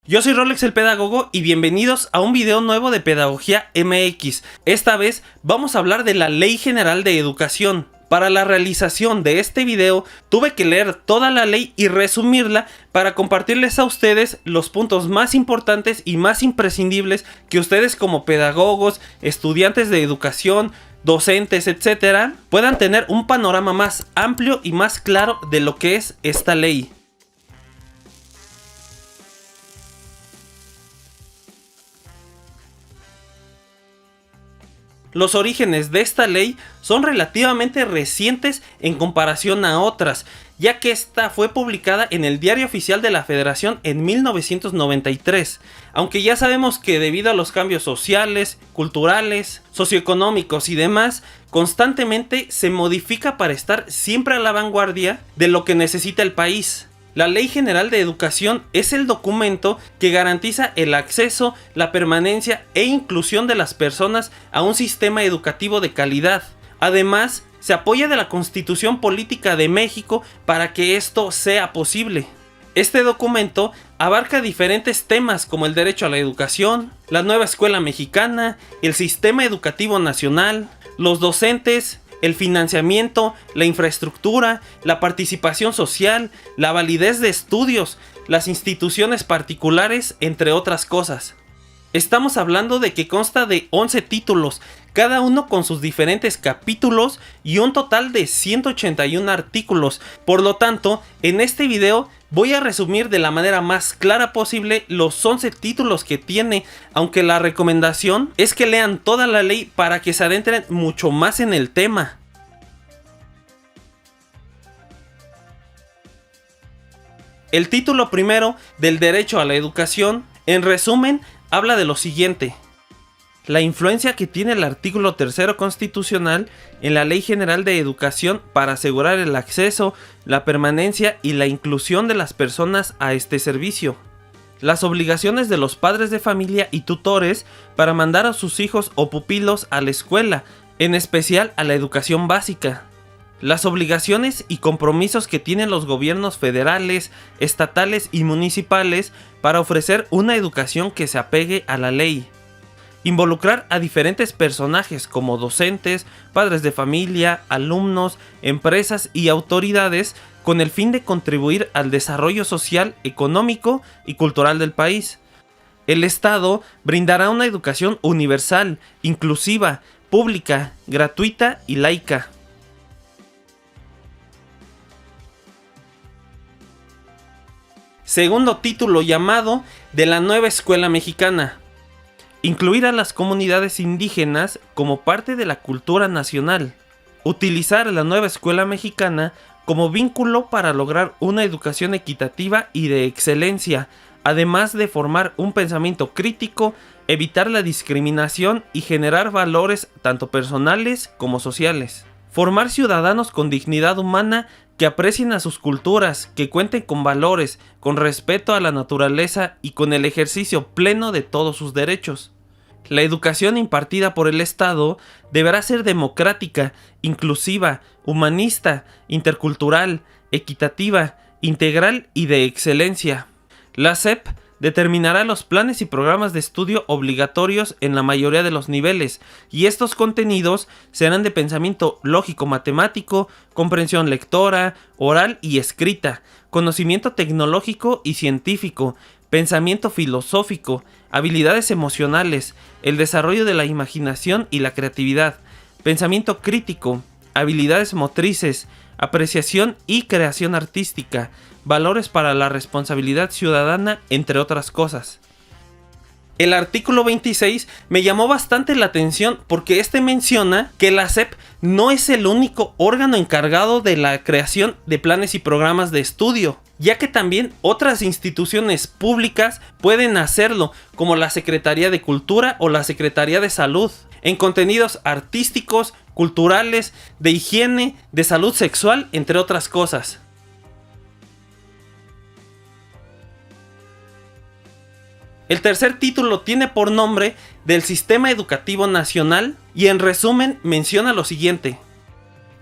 Yo soy Rolex el Pedagogo y bienvenidos a un video nuevo de Pedagogía MX. Esta vez vamos a hablar de la Ley General de Educación. Para la realización de este video tuve que leer toda la ley y resumirla para compartirles a ustedes los puntos más importantes y más imprescindibles que ustedes como pedagogos, estudiantes de educación, docentes, etcétera, puedan tener un panorama más amplio y más claro de lo que es esta ley. Los orígenes de esta ley son relativamente recientes en comparación a otras, ya que esta fue publicada en el Diario Oficial de la Federación en 1993, aunque ya sabemos que debido a los cambios sociales, culturales, socioeconómicos y demás, constantemente se modifica para estar siempre a la vanguardia de lo que necesita el país. La Ley General de Educación es el documento que garantiza el acceso, la permanencia e inclusión de las personas a un sistema educativo de calidad. Además, se apoya de la Constitución Política de México para que esto sea posible. Este documento abarca diferentes temas como el derecho a la educación, la nueva escuela mexicana, el sistema educativo nacional, los docentes, el financiamiento, la infraestructura, la participación social, la validez de estudios, las instituciones particulares, entre otras cosas. Estamos hablando de que consta de 11 títulos, cada uno con sus diferentes capítulos y un total de 181 artículos. Por lo tanto, en este video voy a resumir de la manera más clara posible los 11 títulos que tiene, aunque la recomendación es que lean toda la ley para que se adentren mucho más en el tema. El título primero del derecho a la educación, en resumen, habla de lo siguiente: la influencia que tiene el artículo 3 constitucional en la Ley General de Educación para asegurar el acceso, la permanencia y la inclusión de las personas a este servicio. Las obligaciones de los padres de familia y tutores para mandar a sus hijos o pupilos a la escuela, en especial a la educación básica. Las obligaciones y compromisos que tienen los gobiernos federales, estatales y municipales para ofrecer una educación que se apegue a la ley. Involucrar a diferentes personajes como docentes, padres de familia, alumnos, empresas y autoridades con el fin de contribuir al desarrollo social, económico y cultural del país. El Estado brindará una educación universal, inclusiva, pública, gratuita y laica. Segundo título, llamado de la nueva escuela mexicana. Incluir a las comunidades indígenas como parte de la cultura nacional. Utilizar la nueva escuela mexicana como vínculo para lograr una educación equitativa y de excelencia, además de formar un pensamiento crítico, evitar la discriminación y generar valores tanto personales como sociales. Formar ciudadanos con dignidad humana que aprecien a sus culturas, que cuenten con valores, con respeto a la naturaleza y con el ejercicio pleno de todos sus derechos. La educación impartida por el Estado deberá ser democrática, inclusiva, humanista, intercultural, equitativa, integral y de excelencia. La SEP determinará los planes y programas de estudio obligatorios en la mayoría de los niveles, y estos contenidos serán de pensamiento lógico-matemático, comprensión lectora, oral y escrita, conocimiento tecnológico y científico, pensamiento filosófico, habilidades emocionales, el desarrollo de la imaginación y la creatividad, pensamiento crítico, habilidades motrices, apreciación y creación artística, valores para la responsabilidad ciudadana, entre otras cosas. El artículo 26 me llamó bastante la atención porque este menciona que la SEP no es el único órgano encargado de la creación de planes y programas de estudio, ya que también otras instituciones públicas pueden hacerlo, como la Secretaría de Cultura o la Secretaría de Salud, en contenidos artísticos, culturales, de higiene, de salud sexual, entre otras cosas. El tercer título tiene por nombre del Sistema Educativo Nacional y en resumen menciona lo siguiente: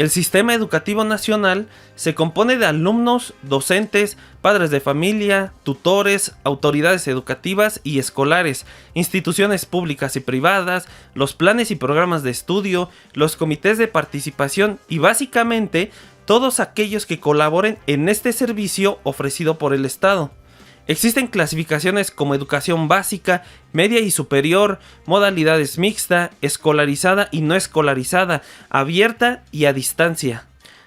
El sistema educativo nacional se compone de alumnos, docentes, padres de familia, tutores, autoridades educativas y escolares, instituciones públicas y privadas, los planes y programas de estudio, los comités de participación y básicamente todos aquellos que colaboren en este servicio ofrecido por el Estado. Existen clasificaciones como educación básica, media y superior, modalidades mixta, escolarizada y no escolarizada, abierta y a distancia.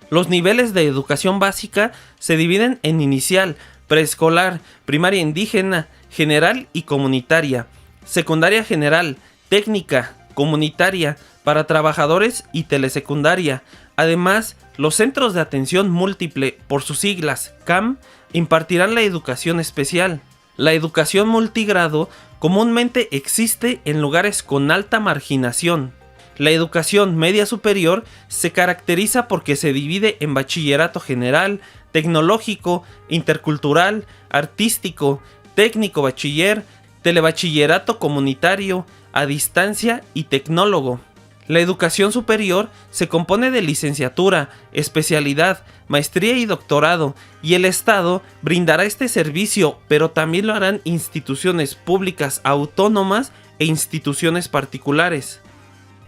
Los niveles de educación básica se dividen en inicial, preescolar, primaria indígena, general y comunitaria, secundaria general, técnica, comunitaria, para trabajadores y telesecundaria. Además, los centros de atención múltiple, por sus siglas CAM, impartirán la educación especial. La educación multigrado comúnmente existe en lugares con alta marginación. La educación media superior se caracteriza porque se divide en bachillerato general, tecnológico, intercultural, artístico, técnico bachiller, telebachillerato comunitario, a distancia y tecnólogo. La educación superior se compone de licenciatura, especialidad, maestría y doctorado, y el Estado brindará este servicio, pero también lo harán instituciones públicas autónomas e instituciones particulares.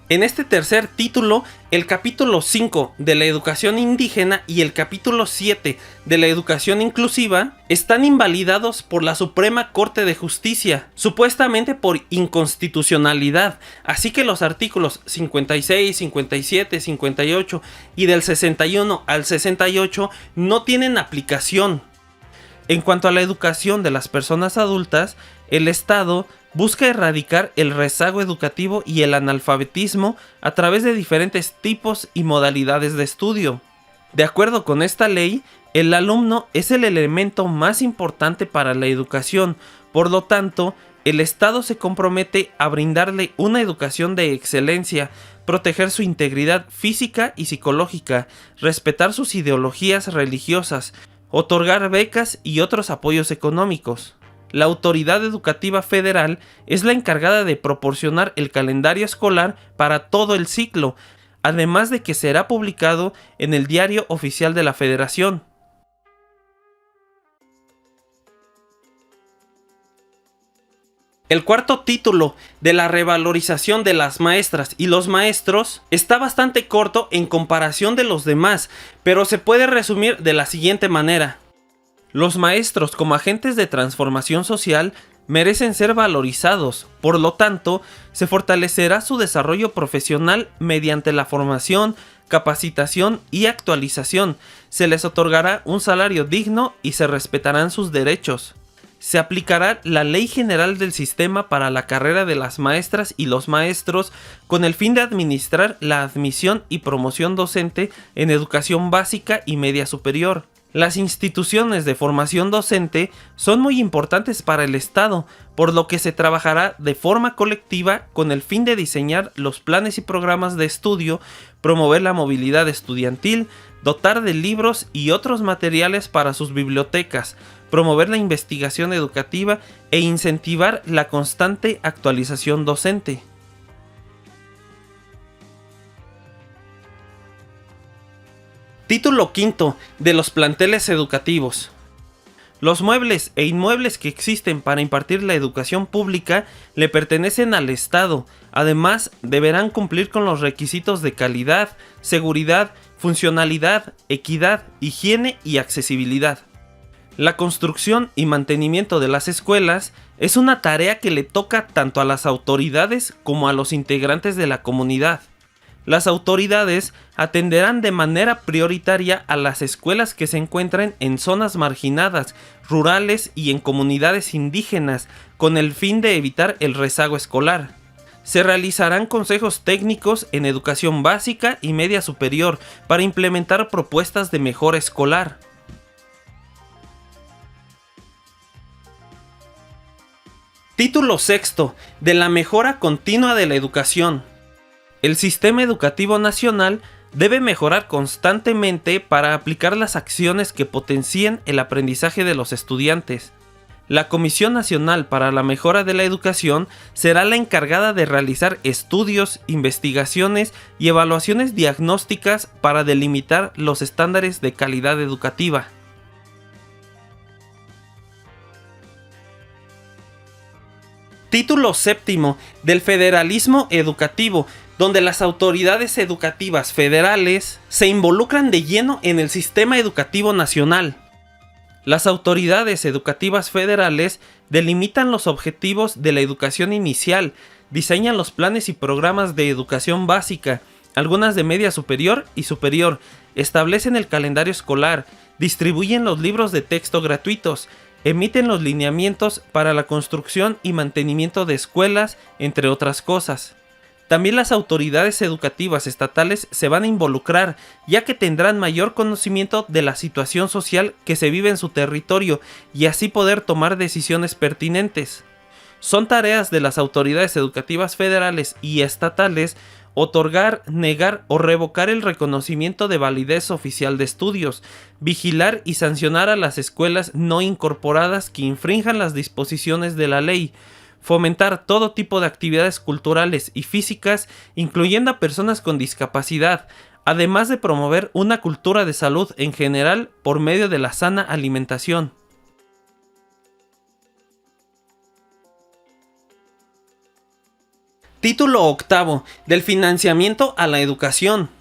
En este tercer título, el capítulo 5 de la educación indígena y el capítulo 7 de la educación inclusiva están invalidados por la Suprema Corte de Justicia, supuestamente por inconstitucionalidad, así que los artículos 56, 57, 58 y del 61 al 68 no tienen aplicación. En cuanto a la educación de las personas adultas, el Estado busca erradicar el rezago educativo y el analfabetismo a través de diferentes tipos y modalidades de estudio. De acuerdo con esta ley, el alumno es el elemento más importante para la educación, por lo tanto, el Estado se compromete a brindarle una educación de excelencia, proteger su integridad física y psicológica, respetar sus ideologías religiosas, otorgar becas y otros apoyos económicos. La Autoridad Educativa Federal es la encargada de proporcionar el calendario escolar para todo el ciclo, además de que será publicado en el Diario Oficial de la Federación. El cuarto título de la revalorización de las maestras y los maestros está bastante corto en comparación de los demás, pero se puede resumir de la siguiente manera. Los maestros, como agentes de transformación social, merecen ser valorizados, por lo tanto, se fortalecerá su desarrollo profesional mediante la formación, capacitación y actualización, se les otorgará un salario digno y se respetarán sus derechos. Se aplicará la Ley General del Sistema para la carrera de las maestras y los maestros con el fin de administrar la admisión y promoción docente en educación básica y media superior. Las instituciones de formación docente son muy importantes para el Estado, por lo que se trabajará de forma colectiva con el fin de diseñar los planes y programas de estudio, promover la movilidad estudiantil, dotar de libros y otros materiales para sus bibliotecas, promover la investigación educativa e incentivar la constante actualización docente. Título quinto de los planteles educativos. Los muebles e inmuebles que existen para impartir la educación pública le pertenecen al Estado. Además, deberán cumplir con los requisitos de calidad, seguridad, funcionalidad, equidad, higiene y accesibilidad. La construcción y mantenimiento de las escuelas es una tarea que le toca tanto a las autoridades como a los integrantes de la comunidad. Las autoridades atenderán de manera prioritaria a las escuelas que se encuentran en zonas marginadas, rurales y en comunidades indígenas, con el fin de evitar el rezago escolar. Se realizarán consejos técnicos en educación básica y media superior para implementar propuestas de mejora escolar. Título sexto de la mejora continua de la educación. El sistema educativo nacional debe mejorar constantemente para aplicar las acciones que potencien el aprendizaje de los estudiantes. La Comisión Nacional para la Mejora de la Educación será la encargada de realizar estudios, investigaciones y evaluaciones diagnósticas para delimitar los estándares de calidad educativa. Título séptimo del federalismo educativo, donde las autoridades educativas federales se involucran de lleno en el sistema educativo nacional. Las autoridades educativas federales delimitan los objetivos de la educación inicial, diseñan los planes y programas de educación básica, algunas de media superior y superior, establecen el calendario escolar, distribuyen los libros de texto gratuitos, emiten los lineamientos para la construcción y mantenimiento de escuelas, entre otras cosas. También las autoridades educativas estatales se van a involucrar, ya que tendrán mayor conocimiento de la situación social que se vive en su territorio y así poder tomar decisiones pertinentes. Son tareas de las autoridades educativas federales y estatales otorgar, negar o revocar el reconocimiento de validez oficial de estudios, vigilar y sancionar a las escuelas no incorporadas que infrinjan las disposiciones de la ley, fomentar todo tipo de actividades culturales y físicas, incluyendo a personas con discapacidad, además de promover una cultura de salud en general por medio de la sana alimentación. Título octavo del financiamiento a la educación.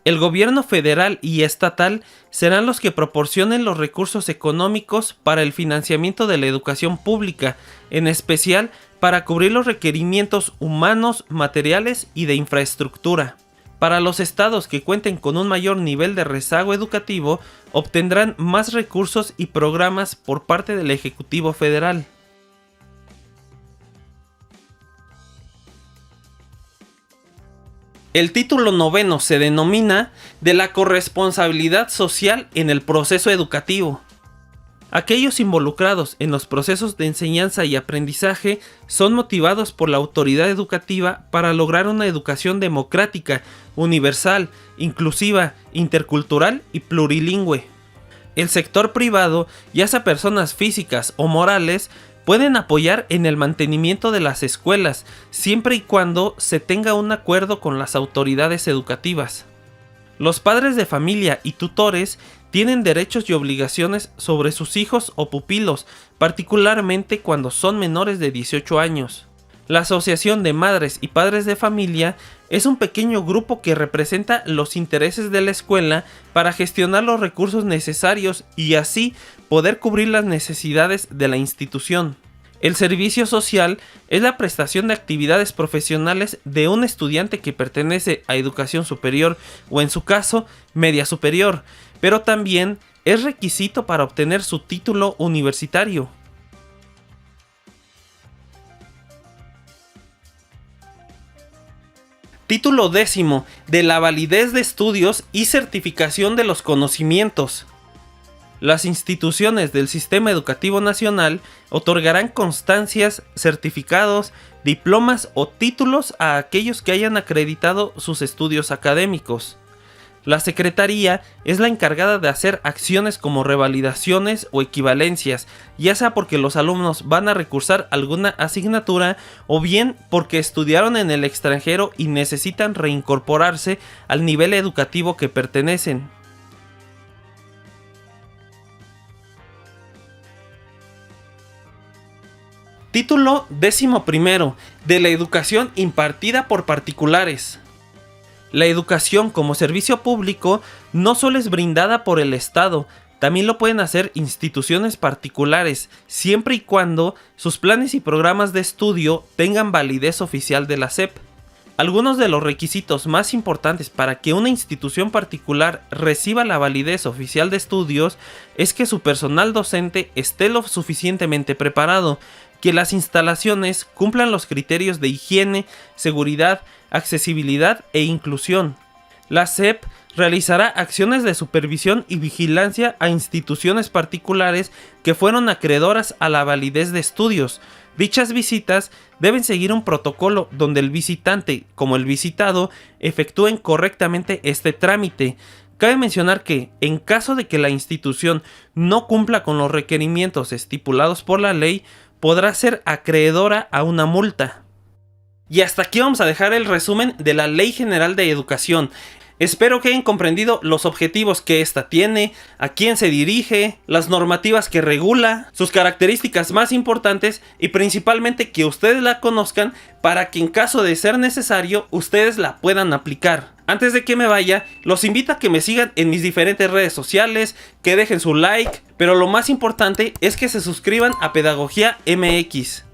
El gobierno federal y estatal serán los que proporcionen los recursos económicos para el financiamiento de la educación pública, en especial para cubrir los requerimientos humanos, materiales y de infraestructura. Para los estados que cuenten con un mayor nivel de rezago educativo, obtendrán más recursos y programas por parte del Ejecutivo Federal. El título noveno se denomina de la corresponsabilidad social en el proceso educativo. Aquellos involucrados en los procesos de enseñanza y aprendizaje son motivados por la autoridad educativa para lograr una educación democrática, universal, inclusiva, intercultural y plurilingüe. El sector privado, ya sea personas físicas o morales, pueden apoyar en el mantenimiento de las escuelas, siempre y cuando se tenga un acuerdo con las autoridades educativas. Los padres de familia y tutores tienen derechos y obligaciones sobre sus hijos o pupilos, particularmente cuando son menores de 18 años. La Asociación de Madres y Padres de Familia es un pequeño grupo que representa los intereses de la escuela para gestionar los recursos necesarios y así poder cubrir las necesidades de la institución. El servicio social es la prestación de actividades profesionales de un estudiante que pertenece a educación superior o en su caso media superior, pero también es requisito para obtener su título universitario. Título décimo de la validez de estudios y certificación de los conocimientos. Las instituciones del Sistema Educativo Nacional otorgarán constancias, certificados, diplomas o títulos a aquellos que hayan acreditado sus estudios académicos. La Secretaría es la encargada de hacer acciones como revalidaciones o equivalencias, ya sea porque los alumnos van a recursar alguna asignatura o bien porque estudiaron en el extranjero y necesitan reincorporarse al nivel educativo que pertenecen. Título 11 de la educación impartida por particulares. La educación como servicio público no solo es brindada por el Estado, también lo pueden hacer instituciones particulares, siempre y cuando sus planes y programas de estudio tengan validez oficial de la SEP. Algunos de los requisitos más importantes para que una institución particular reciba la validez oficial de estudios es que su personal docente esté lo suficientemente preparado, que las instalaciones cumplan los criterios de higiene, seguridad, accesibilidad e inclusión. La SEP realizará acciones de supervisión y vigilancia a instituciones particulares que fueron acreedoras a la validez de estudios. Dichas visitas deben seguir un protocolo donde el visitante como el visitado efectúen correctamente este trámite. Cabe mencionar que, en caso de que la institución no cumpla con los requerimientos estipulados por la ley, podrá ser acreedora a una multa. Y hasta aquí vamos a dejar el resumen de la Ley General de Educación. Espero que hayan comprendido los objetivos que ésta tiene, a quién se dirige, las normativas que regula, sus características más importantes y principalmente que ustedes la conozcan para que en caso de ser necesario ustedes la puedan aplicar. Antes de que me vaya, los invito a que me sigan en mis diferentes redes sociales, que dejen su like, pero lo más importante es que se suscriban a Pedagogía MX.